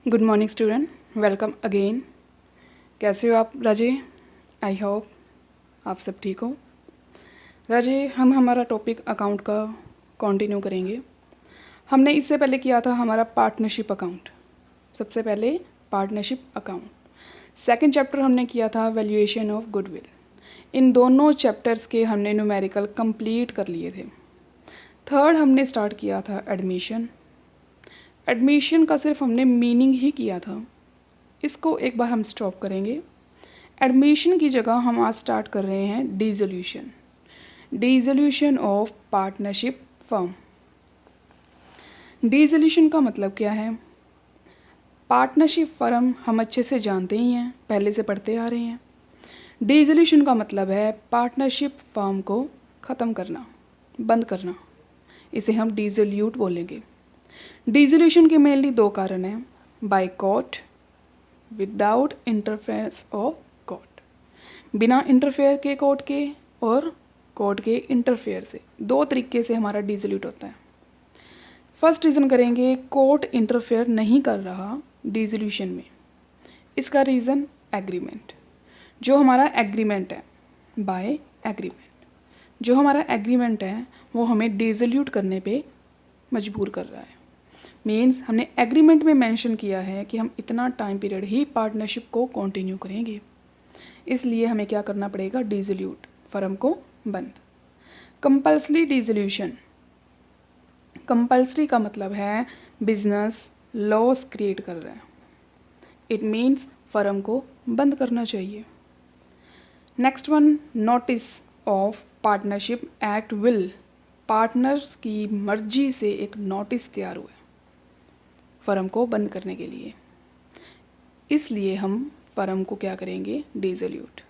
Good morning student, welcome again. कैसे हो आप राजे? आई होप आप सब ठीक हो। राजे, हम हमारा टॉपिक अकाउंट का कंटिन्यू करेंगे। हमने इससे पहले किया था हमारा पार्टनरशिप अकाउंट। सबसे पहले पार्टनरशिप अकाउंट। सेकंड चैप्टर हमने किया था वैल्यूएशन ऑफ गुडविल। इन दोनों चैप्टर्स के हमने न्यूमेरिकल कंप्लीट कर लिए थे। थर्ड हमने स्टार्ट किया था एडमिशन। एडमिशन का सिर्फ हमने मीनिंग ही किया था, इसको एक बार हम स्टॉप करेंगे। एडमिशन की जगह हम आज स्टार्ट कर रहे हैं dissolution. Dissolution of partnership firm. Dissolution का मतलब क्या है? पार्टनरशिप फर्म हम अच्छे से जानते ही हैं, पहले से पढ़ते आ रहे हैं। डिसोल्यूशन का मतलब है पार्टनरशिप फर्म को ख़त्म करना, बंद करना। इसे हम डिसोल्यूट बोलेंगे। डिसोल्यूशन के मेनली दो कारण हैं, by court, without interference of court, बिना इंटरफेयर के कोर्ट के, और कोर्ट के इंटरफेयर से। दो तरीके से हमारा डिसोल्यूट होता है। फर्स्ट रीज़न करेंगे, कोर्ट इंटरफेयर नहीं कर रहा डिसोल्यूशन में। इसका रीज़न एग्रीमेंट। जो हमारा एग्रीमेंट है, बाय एग्रीमेंट, जो हमारा एग्रीमेंट है वो हमें डिसोल्यूट करने पे मजबूर कर रहा है। मीन्स हमने एग्रीमेंट में मेंशन किया है कि हम इतना टाइम पीरियड ही पार्टनरशिप को कंटिन्यू करेंगे, इसलिए हमें क्या करना पड़ेगा? डिसोल्यूट, फर्म को बंद। Compulsory dissolution. कंपल्सरी का मतलब है बिजनेस लॉस क्रिएट कर रहा है। इट मीन्स फर्म को बंद करना चाहिए। Next one, notice of partnership act will. Partners की मर्जी से एक नोटिस तैयार हुआ है फर्म को बंद करने के लिए, इसलिए हम फर्म को क्या करेंगे? डिसोल्यूट।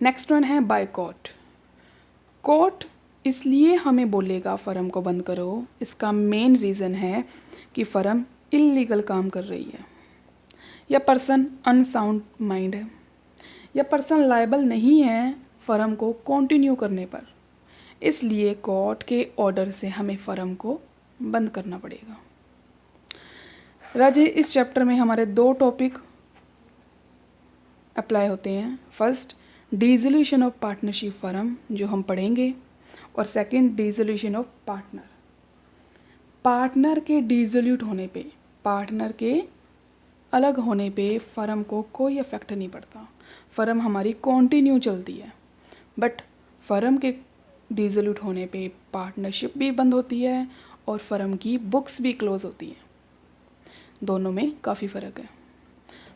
नेक्स्ट वन है बाय कोर्ट। कोर्ट इसलिए हमें बोलेगा फर्म को बंद करो, इसका मेन रीज़न है कि फर्म इल्लीगल काम कर रही है, या पर्सन अनसाउंड माइंड है, या पर्सन लायबल नहीं है फर्म को कंटिन्यू करने पर, इसलिए कोर्ट के ऑर्डर से हमें फर्म को बंद करना पड़ेगा। राजे, इस चैप्टर में हमारे दो टॉपिक अप्लाई होते हैं। First, dissolution of partnership firm जो हम पढ़ेंगे, और second, dissolution of partner. Partner के डिसोल्यूट होने पे, पार्टनर के अलग होने पे फर्म को कोई इफेक्ट नहीं पड़ता, फर्म हमारी कंटिन्यू चलती है। बट फर्म के डिसोल्यूट होने पे पार्टनरशिप भी बंद होती है और फर्म की बुक्स भी क्लोज होती हैं। दोनों में काफ़ी फ़र्क है।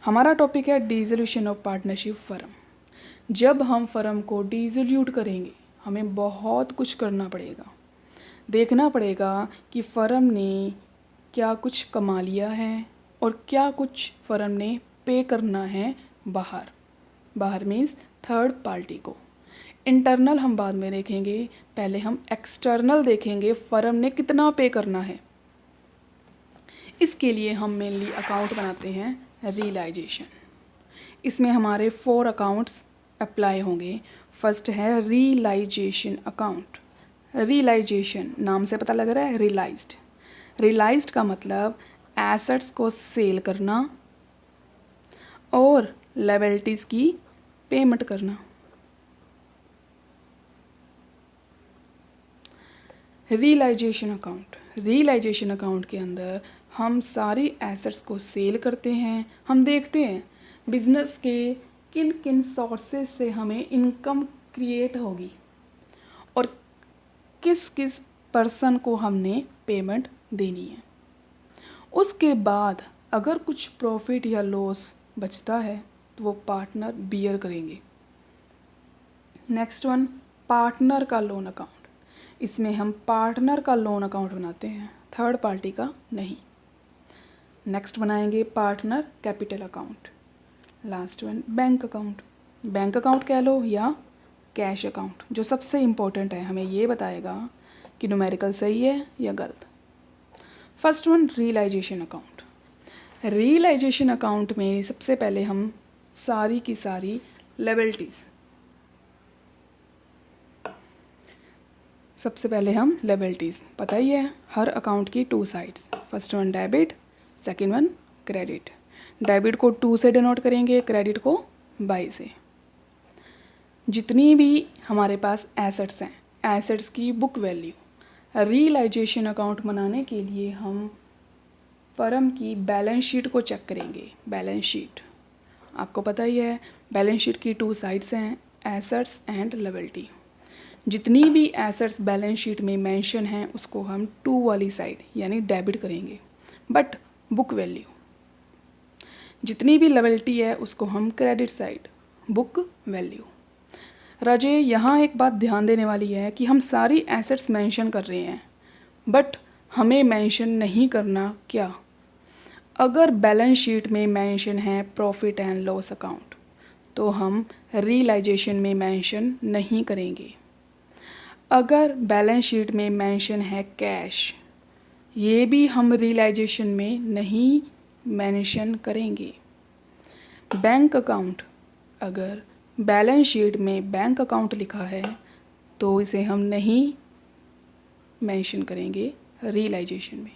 हमारा टॉपिक है डिसोल्यूशन ऑफ पार्टनरशिप फर्म। जब हम फर्म को डिसोल्यूट करेंगे हमें बहुत कुछ करना पड़ेगा। देखना पड़ेगा कि फर्म ने क्या कुछ कमा लिया है और क्या कुछ फर्म ने पे करना है बाहर। बाहर मीन्स थर्ड पार्टी को। इंटरनल हम बाद में देखेंगे, पहले हम एक्सटर्नल देखेंगे फर्म ने कितना पे करना है। इसके लिए हम मेनली अकाउंट बनाते हैं रियलाइजेशन। इसमें हमारे 4 अकाउंट्स अप्लाई होंगे। फर्स्ट है रियलाइजेशन अकाउंट। रियलाइजेशन नाम से पता लग रहा है, रियलाइज्ड। रियलाइज्ड का मतलब एसेट्स को सेल करना और लायबिलिटीज़ की पेमेंट करना। रियलाइजेशन अकाउंट, रियलाइजेशन अकाउंट के अंदर हम सारी एसेट्स को सेल करते हैं। हम देखते हैं बिजनेस के किन किन सोर्सेज से हमें इनकम क्रिएट होगी और किस किस पर्सन को हमने पेमेंट देनी है। उसके बाद अगर कुछ प्रॉफिट या लॉस बचता है तो वो पार्टनर बियर करेंगे। नेक्स्ट वन, पार्टनर का लोन अकाउंट। इसमें हम पार्टनर का लोन अकाउंट बनाते हैं, थर्ड पार्टी का नहीं। नेक्स्ट बनाएंगे partner capital account. Last one bank account. Bank account कह लो या कैश अकाउंट, जो सबसे इम्पोर्टेंट है, हमें ये बताएगा कि न्यूमेरिकल सही है या गलत। First one, realization account. Realization account में सबसे पहले हम सारी की सारी लायबिलिटीज़, सबसे पहले हम लायबिलिटीज़, पता ही है हर अकाउंट की 2 sides, first one debit, second one credit. Debit को 2 से डिनोट करेंगे, क्रेडिट को बाई से। जितनी भी हमारे पास एसेट्स हैं, एसेट्स की बुक वैल्यू, रियलाइजेशन अकाउंट बनाने के लिए हम फर्म की बैलेंस शीट को चेक करेंगे। बैलेंस शीट आपको पता ही है, बैलेंस शीट की 2 साइड्स हैं, एसेट्स एंड लायबिलिटी। जितनी भी एसेट्स बैलेंस शीट में मेंशन हैं उसको हम 2 वाली साइड यानी डेबिट करेंगे, बट बुक वैल्यू। जितनी भी लायबिलिटी है उसको हम क्रेडिट साइड, बुक वैल्यू। राजे यहाँ एक बात ध्यान देने वाली है कि हम सारी एसेट्स मेंशन कर रहे हैं, बट हमें मेंशन नहीं करना क्या। अगर बैलेंस शीट में मेंशन है प्रॉफिट एंड लॉस अकाउंट तो हम रियलाइजेशन में मेंशन नहीं करेंगे। अगर बैलेंस शीट में मेंशन है कैश, ये भी हम रियलाइजेशन में नहीं मेंशन करेंगे। बैंक अकाउंट, अगर बैलेंस शीट में बैंक अकाउंट लिखा है तो इसे हम नहीं मेंशन करेंगे रियलाइजेशन में।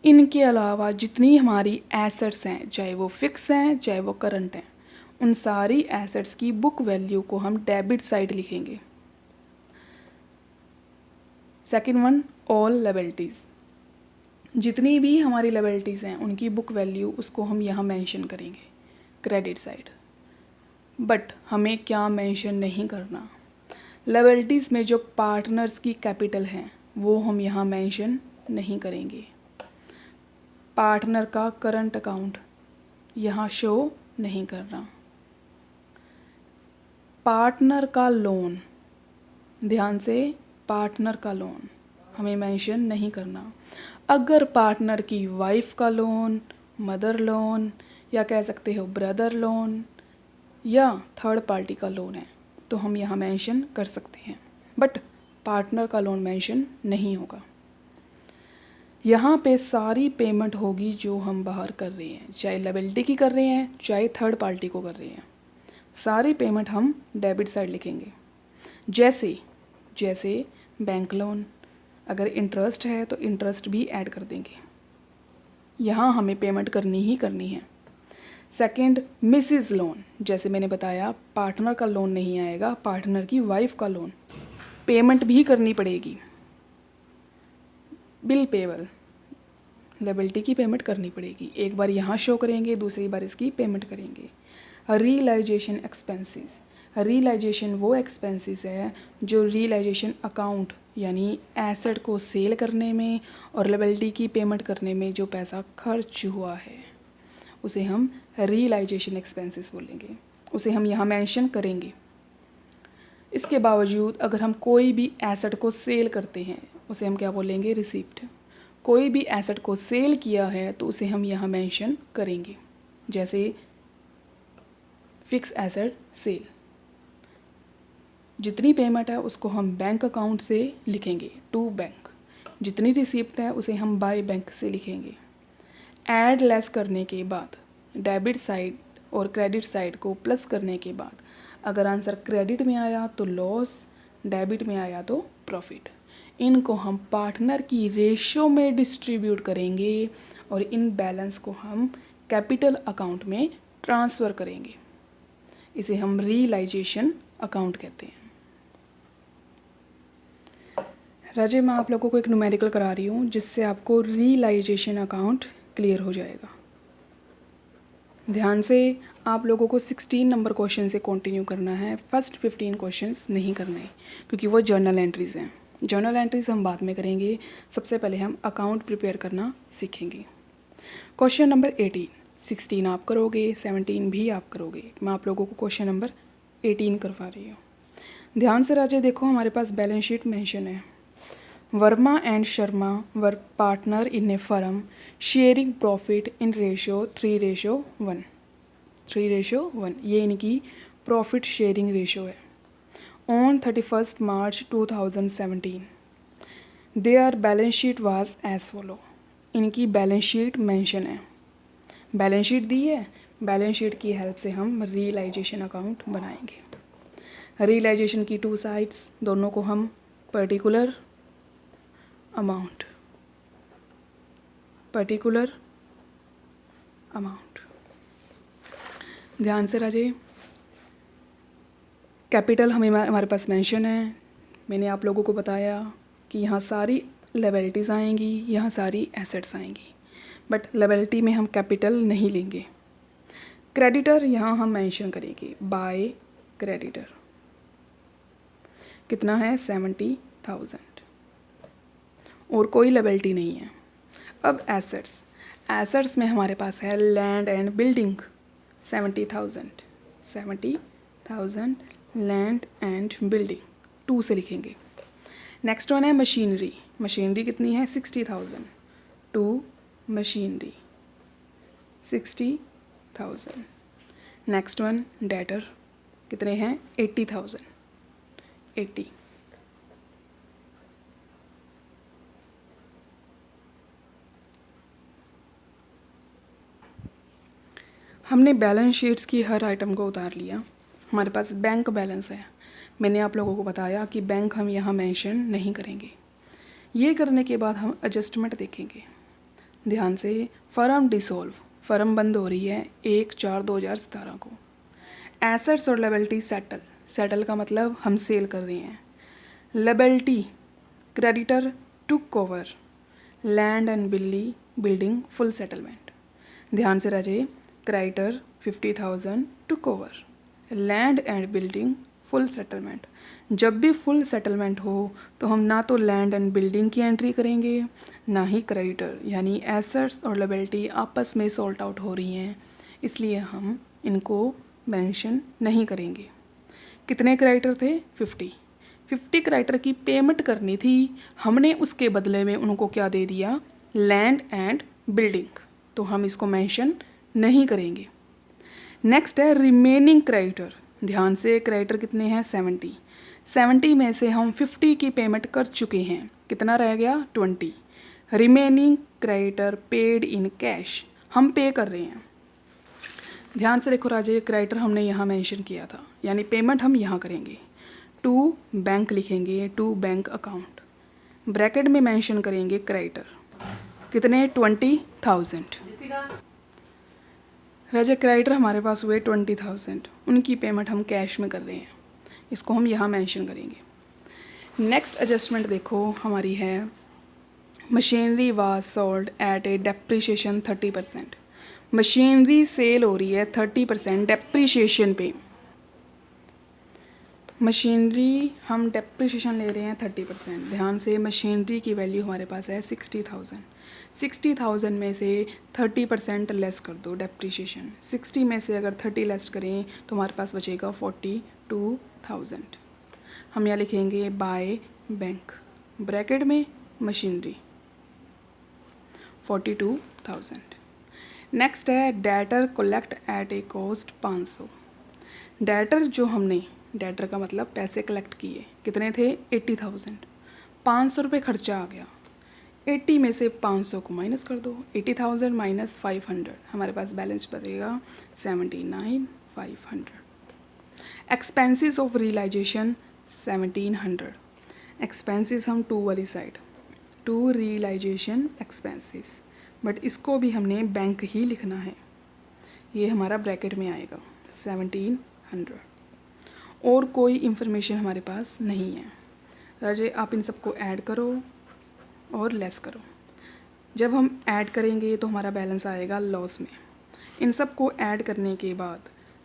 इनके अलावा जितनी हमारी एसेट्स हैं, चाहे वो फिक्स हैं चाहे वो करंट हैं, उन सारी एसेट्स की बुक वैल्यू को हम डेबिट साइड लिखेंगे। Second one, all liabilities. जितनी भी हमारी लायबिलिटीज़ हैं उनकी बुक वैल्यू उसको हम यहाँ मेंशन करेंगे क्रेडिट साइड। बट हमें क्या मेंशन नहीं करना, लायबिलिटीज़ में जो पार्टनर्स की कैपिटल हैं वो हम यहाँ मेंशन नहीं करेंगे। पार्टनर का करंट अकाउंट यहाँ शो नहीं करना। पार्टनर का लोन, ध्यान से, पार्टनर का लोन हमें मेंशन नहीं करना। अगर पार्टनर की वाइफ का लोन, मदर लोन, या कह सकते हो ब्रदर लोन या थर्ड पार्टी का लोन है तो हम यहाँ मेंशन कर सकते हैं, बट पार्टनर का लोन मेंशन नहीं होगा। यहाँ पे सारी पेमेंट होगी जो हम बाहर कर रहे हैं, चाहे लायबिलिटी की कर रहे हैं चाहे थर्ड पार्टी को कर रहे हैं, सारी पेमेंट हम डेबिट साइड लिखेंगे। जैसे बैंक लोन, अगर इंटरेस्ट है तो इंटरेस्ट भी ऐड कर देंगे, यहाँ हमें पेमेंट करनी ही करनी है। सेकंड, मिसेस लोन, जैसे मैंने बताया पार्टनर का लोन नहीं आएगा, पार्टनर की वाइफ का लोन, पेमेंट भी करनी पड़ेगी। बिल पेबल, लायबिलिटी की पेमेंट करनी पड़ेगी, एक बार यहाँ शो करेंगे दूसरी बार इसकी पेमेंट करेंगे। रियलाइजेशन एक्सपेंसेस, रियलाइजेशन वो एक्सपेंसेस है जो रियलाइजेशन अकाउंट यानी एसेट को सेल करने में और लायबिलिटी की पेमेंट करने में जो पैसा खर्च हुआ है उसे हम रियलाइजेशन एक्सपेंसेस बोलेंगे, उसे हम यहाँ मेंशन करेंगे। इसके बावजूद अगर हम कोई भी एसेट को सेल करते हैं उसे हम क्या बोलेंगे, रिसिप्ट। कोई भी एसेट को सेल किया है तो उसे हम यहाँ मेंशन करेंगे, जैसे फिक्स एसेट सेल। जितनी पेमेंट है उसको हम बैंक अकाउंट से लिखेंगे, टू बैंक। जितनी रिसिप्ट है उसे हम बाय बैंक से लिखेंगे। ऐड लेस करने के बाद, डेबिट साइड और क्रेडिट साइड को प्लस करने के बाद अगर आंसर क्रेडिट में आया तो लॉस, डेबिट में आया तो प्रॉफिट। इनको हम पार्टनर की रेशो में डिस्ट्रीब्यूट करेंगे और इन बैलेंस को हम कैपिटल अकाउंट में ट्रांसफ़र करेंगे। इसे हम रियलाइजेशन अकाउंट कहते हैं। राजे, मैं आप लोगों को एक न्यूमेरिकल करा रही हूँ जिससे आपको रियलाइजेशन अकाउंट क्लियर हो जाएगा। ध्यान से आप लोगों को 16 नंबर क्वेश्चन से कंटिन्यू करना है, फर्स्ट 15 क्वेश्चंस नहीं करने क्योंकि वो जर्नल एंट्रीज़ हैं। जर्नल एंट्रीज हम बाद में करेंगे, सबसे पहले हम अकाउंट प्रिपेयर करना सीखेंगे। क्वेश्चन नंबर 18, 16 आप करोगे, 17 भी आप करोगे। मैं आप लोगों को क्वेश्चन नंबर 18 करवा रही हूँ। ध्यान से राजे देखो, हमारे पास बैलेंस शीट मेंशन है। Verma and Sharma were partner in a firm sharing profit in ratio 3:1। 3:1 ये इनकी प्रॉफिट शेयरिंग रेशियो है। On 31 March 2017 there balance sheet was as follow. इनकी बैलेंस शीट मेंशन है, बैलेंस शीट दी है, बैलेंस शीट की help से हम रियलाइजेशन अकाउंट बनाएंगे। रियलाइजेशन की 2 साइड्स, दोनों को हम पर्टिकुलर अमाउंट अमाउंट। ध्यान से राजे, कैपिटल हमारे पास मेंशन है। मैंने आप लोगों को बताया कि यहाँ सारी लायबिलिटीज़ आएंगी, यहाँ सारी एसेट्स आएंगी, बट लायबिलिटी में हम कैपिटल नहीं लेंगे। क्रेडिटर यहाँ हम मेंशन करेंगे, बाय क्रेडिटर कितना है 70,000, और कोई लायबिलिटी नहीं है। अब एसेट्स में हमारे पास है land and building 70,000 land and building 2 से लिखेंगे। नेक्स्ट वन है मशीनरी कितनी है 60,000, 2 मशीनरी 60,000। नेक्स्ट वन डेटर कितने हैं 80,000, 80। हमने बैलेंस शीट्स की हर आइटम को उतार लिया। हमारे पास बैंक बैलेंस है। मैंने आप लोगों को बताया कि बैंक हम यहाँ मेंशन नहीं करेंगे। ये करने के बाद हम एडजस्टमेंट देखेंगे। ध्यान से, फर्म डिसॉल्व, फर्म बंद हो रही है 1/4/2017 को। एसेट्स और लायबिलिटी सेटल का मतलब हम सेल कर रहे हैं। Liability creditor took over land and building full settlement. ध्यान से राजे, creditor 50,000 took over land and building full settlement. जब भी फुल सेटलमेंट हो तो हम ना तो लैंड एंड बिल्डिंग की एंट्री करेंगे, ना ही क्रेडिटर, यानी एसेट्स और लायबिलिटी आपस में सॉल्ट आउट हो रही हैं, इसलिए हम इनको मेंशन नहीं करेंगे। कितने क्रेडिटर थे 50 क्रेडिटर की पेमेंट करनी थी, हमने उसके बदले में उनको क्या दे दिया, लैंड एंड बिल्डिंग, तो हम इसको मेंशन नहीं करेंगे। नेक्स्ट है रिमेनिंग क्रेडिटर। ध्यान से, क्रेडिटर कितने हैं 70 में से हम 50 की पेमेंट कर चुके हैं, कितना रह गया 20। Remaining creditor paid in cash, हम पे कर रहे हैं। ध्यान से देखो राजे, क्रेडिटर हमने यहाँ मेंशन किया था, यानी पेमेंट हम यहाँ करेंगे। टू बैंक लिखेंगे, टू बैंक अकाउंट, ब्रैकेट में मेंशन करेंगे क्रेडिटर कितने 20,000। राजा क्रेडिटर हमारे पास हुए 20,000, उनकी पेमेंट हम कैश में कर रहे हैं, इसको हम यहाँ मेंशन करेंगे। नेक्स्ट एडजस्टमेंट देखो हमारी है, machinery was sold at a depreciation 30%। Machinery sale हो रही है 30% डेप्रीशिएशन पे। मशीनरी हम डेप्रीशिएशन ले रहे हैं 30%। ध्यान से, मशीनरी की वैल्यू हमारे पास है 60,000। 60,000 में से 30% लेस कर दो डेप्रीशिएशन। 60 में से अगर 30 लेस करें तो हमारे पास बचेगा 42,000। हम यहाँ लिखेंगे बाय बैंक, ब्रैकेट में मशीनरी 42,000। नेक्स्ट है डेटर कलेक्ट एट ए कॉस्ट 500। डेटर जो हमने, डेटर का मतलब पैसे कलेक्ट किए, कितने थे 80,000। 500 रुपये खर्चा आ गया, 80 में से 500 को माइनस कर दो, 80,000 माइनस 500, हमारे पास बैलेंस बचेगा 79,500। Expenses of realisation 1,700। एक्सपेंसेस हम 2 वाली साइड, 2 रियलाइजेशन एक्सपेंसेस, बट इसको भी हमने बैंक ही लिखना है, ये हमारा ब्रैकेट में आएगा 1,700। और कोई इन्फॉर्मेशन हमारे पास नहीं है। राजे, आप इन सबको ऐड करो और लेस करो। जब हम ऐड करेंगे तो हमारा बैलेंस आएगा लॉस में। इन सब को ऐड करने के बाद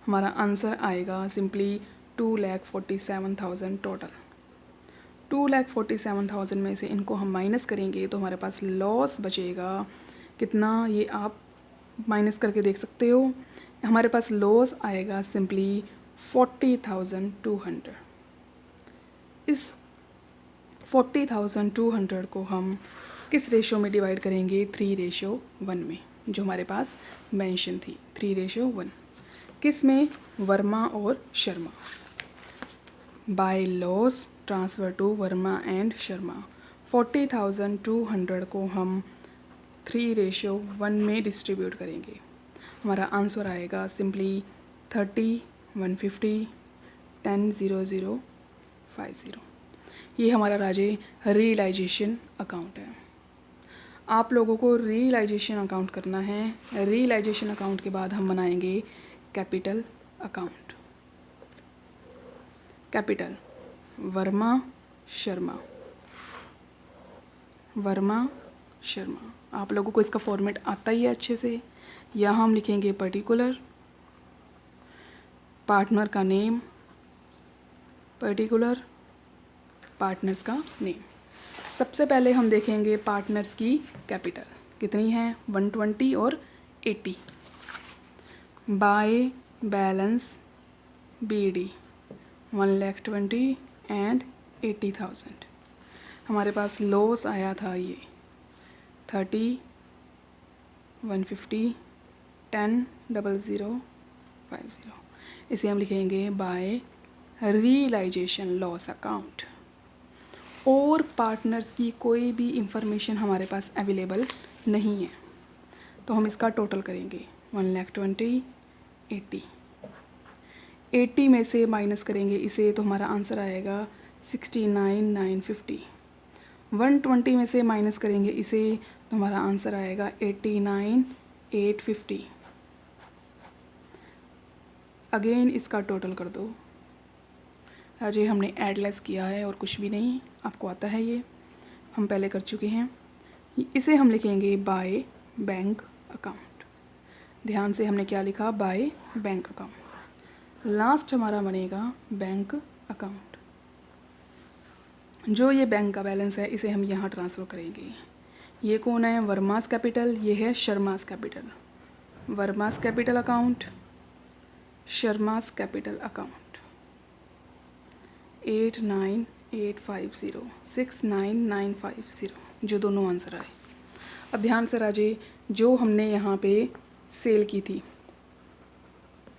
हमारा आंसर आएगा सिंपली 2,47,000 टोटल। 2,47,000 में से इनको हम माइनस करेंगे तो हमारे पास लॉस बचेगा कितना, ये आप माइनस करके देख सकते हो। हमारे पास लॉस आएगा सिंपली 40,200। इस 40,200 को हम किस रेशो में डिवाइड करेंगे, 3:1 में, जो हमारे पास मेंशन थी 3:1। किस में, वर्मा और Sharma. By loss transfer to Verma and Sharma. 40,200 को हम 3:1 में डिस्ट्रीब्यूट करेंगे, हमारा आंसर आएगा सिंपली 30, 150, 10, 0050। ये हमारा राजे रियलाइजेशन अकाउंट है। आप लोगों को रियलाइजेशन अकाउंट करना है। रियलाइजेशन अकाउंट के बाद हम बनाएंगे capital account. Capital Verma Sharma, Verma Sharma. आप लोगों को इसका फॉर्मेट आता ही है अच्छे से। यहाँ हम लिखेंगे पर्टिकुलर, पार्टनर का नेम, पर्टिकुलर पार्टनर्स का नेम। सबसे पहले हम देखेंगे पार्टनर्स की कैपिटल कितनी है, 120 और 80। By balance BD 1,20,000 and 80,000। हमारे पास लॉस आया था ये 30, 150, 10, 0050। इसे हम लिखेंगे बाय रियलाइजेशन लॉस अकाउंट। और पार्टनर्स की कोई भी इंफॉर्मेशन हमारे पास अवेलेबल नहीं है, तो हम इसका टोटल करेंगे 1,20,000, 80 में से माइनस करेंगे इसे तो हमारा आंसर आएगा 69,950। 120 में से माइनस करेंगे इसे तो हमारा आंसर आएगा 89,850। अगेन इसका टोटल कर दो। अजय हमने एडलेस किया है और कुछ भी नहीं, आपको आता है ये, हम पहले कर चुके हैं। इसे हम लिखेंगे बाय बैंक अकाउंट। ध्यान से हमने क्या लिखा, बाय बैंक अकाउंट। लास्ट हमारा बनेगा बैंक अकाउंट। जो ये बैंक का बैलेंस है इसे हम यहाँ ट्रांसफ़र करेंगे। ये कौन है, वर्मास कैपिटल, ये है Sharma's capital. Verma's capital account, Sharma's capital account 89,850, 69,950, जो दोनों आंसर आए। अब ध्यान से राजे, जो हमने यहाँ पे सेल की थी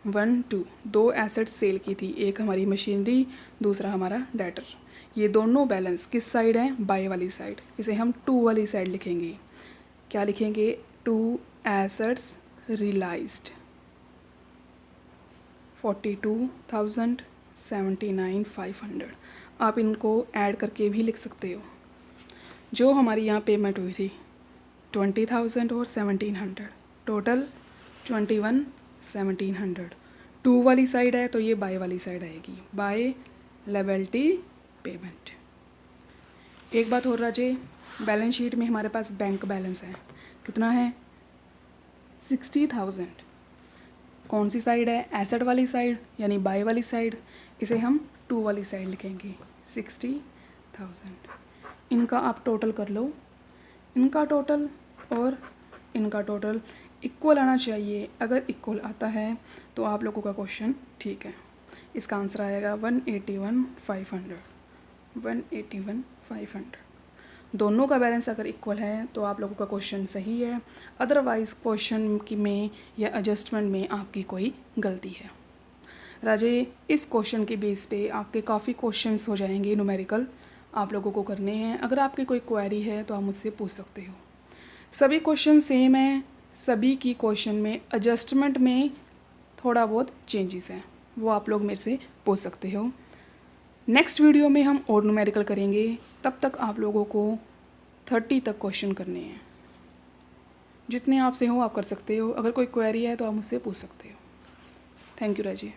1, 2, 2 एसेट्स सेल की थी, एक हमारी मशीनरी, दूसरा हमारा डेटर। ये दोनों बैलेंस किस साइड है, बाय वाली साइड। इसे हम 2 वाली साइड लिखेंगे। क्या लिखेंगे, 2 एसेट्स रियलाइज्ड 42,000, 79,500। आप इनको ऐड करके भी लिख सकते हो। जो हमारी यहाँ पेमेंट हुई थी 20,000 और 1,700, टोटल 21,700। 2 वाली साइड है तो ये बाय वाली साइड आएगी, बाय लायबिलिटी पेमेंट। एक बात और राजे, बैलेंस शीट में हमारे पास बैंक बैलेंस है, कितना है 60,000। कौन सी साइड है, एसेट वाली साइड यानी बाय वाली साइड। इसे हम 2 वाली साइड लिखेंगे 60,000। इनका आप टोटल कर लो, इनका टोटल और इनका टोटल इक्वल आना चाहिए। अगर इक्वल आता है तो आप लोगों का क्वेश्चन ठीक है। इसका आंसर आएगा 181,500, 181,500। दोनों का बैलेंस अगर इक्वल है तो आप लोगों का क्वेश्चन सही है, अदरवाइज़ क्वेश्चन की में या एडजस्टमेंट में आपकी कोई गलती है। राजे, इस क्वेश्चन के बेस पे आपके काफ़ी क्वेश्चंस हो जाएंगे न्यूमेरिकल, आप लोगों को करने हैं। अगर आपकी कोई क्वेरी है तो आप मुझसे पूछ सकते हो। सभी क्वेश्चन सेम हैं, सभी की क्वेश्चन में एडजस्टमेंट में थोड़ा बहुत चेंजेस हैं, वो आप लोग मेरे से पूछ सकते हो। नेक्स्ट वीडियो में हम और न्यूमेरिकल करेंगे, तब तक आप लोगों को 30 तक क्वेश्चन करने हैं। जितने आपसे हो आप कर सकते हो। अगर कोई क्वेरी है तो आप मुझसे पूछ सकते हो। Thank you Raje.